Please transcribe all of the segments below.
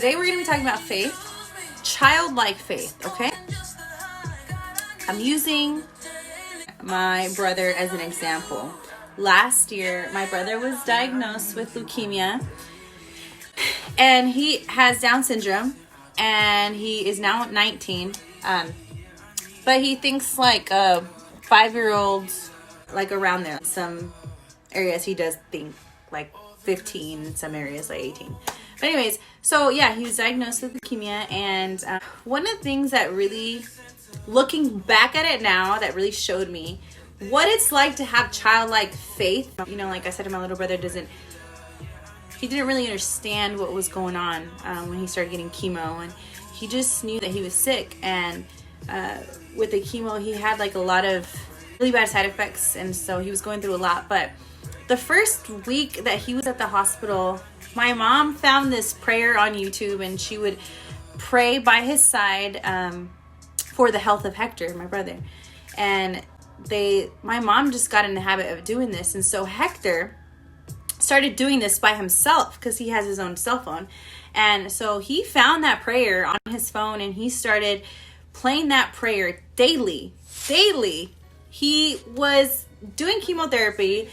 Today we're going to be talking about faith, childlike faith, okay? I'm using my brother as an example. Last year, my brother was diagnosed with leukemia, and he has Down syndrome, and he is now 19. But he thinks like a 5-year-old, like around there. Some areas he does think like 15, in some areas like 18. But anyways, so yeah, he was diagnosed with leukemia, and one of the things that really, looking back at it now, that really showed me what it's like to have childlike faith. You know, like I said, my little brother didn't really understand what was going on when he started getting chemo, and he just knew that he was sick. And with the chemo, he had like a lot of really bad side effects, and so he was going through a lot. But the first week that he was at the hospital, my mom found this prayer on YouTube, and she would pray by his side for the health of Hector, my brother. And my mom just got in the habit of doing this, and so Hector started doing this by himself because he has his own cell phone. And so he found that prayer on his phone, and he started playing that prayer daily. He was doing chemotherapy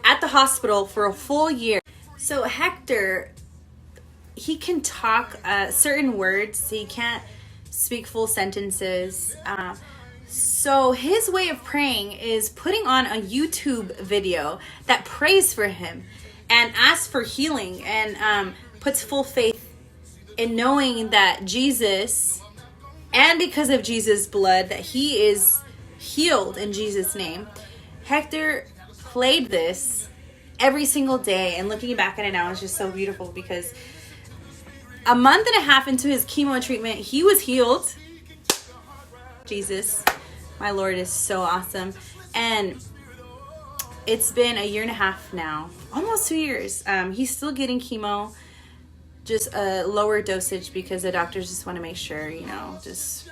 at the hospital for a full year. So Hector, he can talk certain words. He can't speak full sentences. So his way of praying is putting on a YouTube video that prays for him and asks for healing, and puts full faith in knowing that Jesus, and because of Jesus' blood, that he is healed in Jesus' name. Hector played this every single day, and looking back at it now is just so beautiful, because a month and a half into his chemo treatment, he was healed. Jesus, my Lord, is so awesome. And it's been a year and a half now, almost 2 years. He's still getting chemo, just a lower dosage, because the doctors just want to make sure, just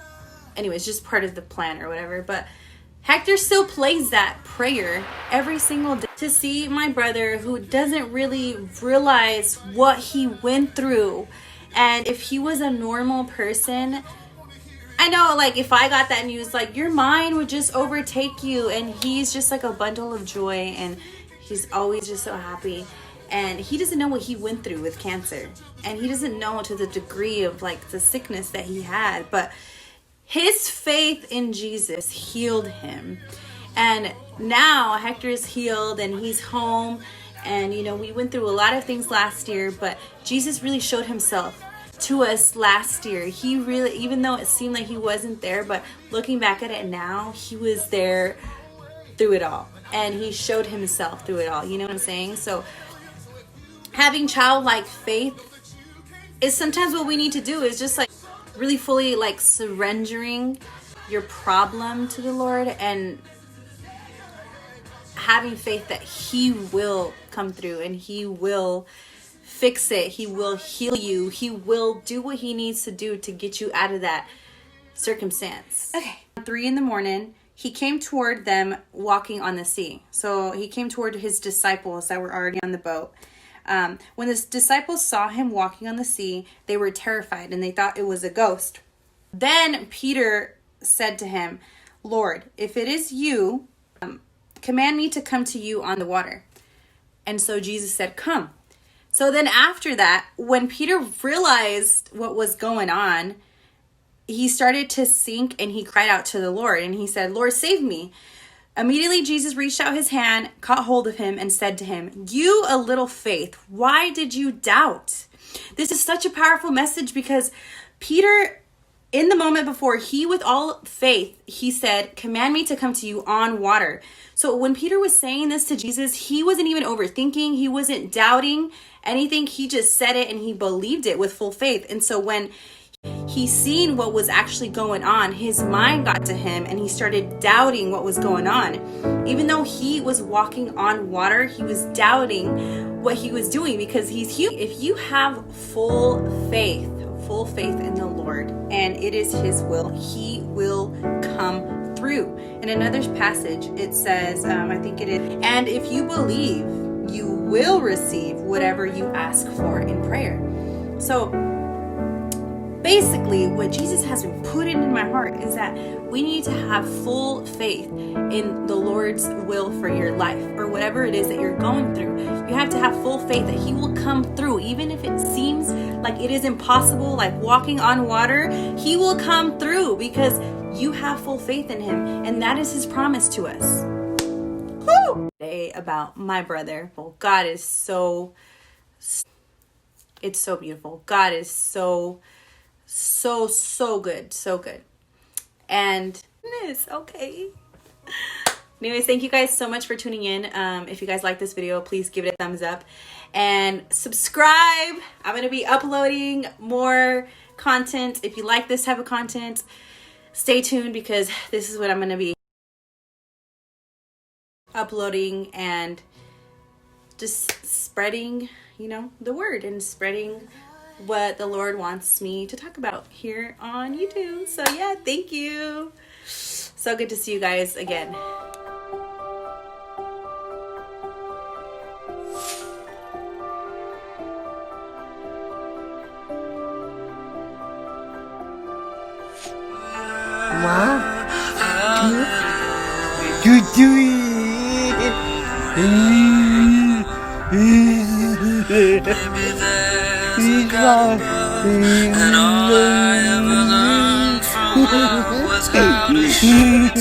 part of the plan or whatever. But Hector still plays that prayer every single day. To see my brother, who doesn't really realize what he went through, and if he was a normal person, I know, like, if I got that news, like, your mind would just overtake you, and he's just like a bundle of joy, and he's always just so happy. And he doesn't know what he went through with cancer, and he doesn't know to the degree of like the sickness that he had, but his faith in Jesus healed him. And now Hector is healed, and he's home, and we went through a lot of things last year, but Jesus really showed himself to us last year. He really, even though it seemed like he wasn't there, but looking back at it now, he was there through it all, and he showed himself through it all. You know what I'm saying? So having childlike faith is sometimes what we need to do, is just like really fully like surrendering your problem to the Lord, and having faith that he will come through, and he will fix it. He will heal you. He will do what he needs to do to get you out of that circumstance. Okay. 3 a.m, he came toward them walking on the sea. So he came toward his disciples that were already on the boat. When the disciples saw him walking on the sea, they were terrified, and they thought it was a ghost. Then Peter said to him, "Lord, if it is you, command me to come to you on the water." And so Jesus said, "Come." So then after that, when Peter realized what was going on, he started to sink, and he cried out to the Lord, and he said, "Lord, save me." Immediately, Jesus reached out his hand, caught hold of him, and said to him, "You a little faith, why did you doubt?" This is such a powerful message, because Peter, in the moment before, he with all faith, he said, "Command me to come to you on water." So when Peter was saying this to Jesus, he wasn't even overthinking. He wasn't doubting anything. He just said it, and he believed it with full faith. And so when he seen what was actually going on, his mind got to him, and he started doubting what was going on. Even though he was walking on water, he was doubting what he was doing, because he's human. If you have full faith in the Lord, and it is his will, he will come through. In another passage, it says, I think it is, "And if you believe, you will receive whatever you ask for in prayer." So basically what Jesus has been putting in my heart is that we need to have full faith in the Lord's will for your life, or whatever it is that you're going through. You have to have full faith that He will come through, even if it seems like it is impossible, like walking on water. He will come through because you have full faith in Him, and that is His promise to us. Woo! Today about my brother. Well, God is so, it's so beautiful. God is so good, so good. And this, okay. Anyways, thank you guys so much for tuning in. If you guys like this video, please give it a thumbs up and subscribe. I'm going to be uploading more content. If you like this type of content, stay tuned, because this is what I'm going to be uploading and just spreading, the word, and spreading what the Lord wants me to talk about here on YouTube. So yeah, thank you. So good to see you guys again. Mom, you do And all I ever learned from her was how to shoot.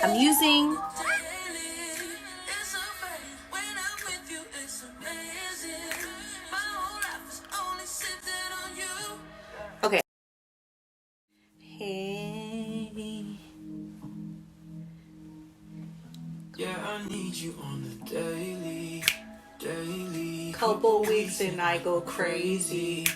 I'm using okay. Hey. Yeah, I need you on the daily. Couple weeks and I go crazy.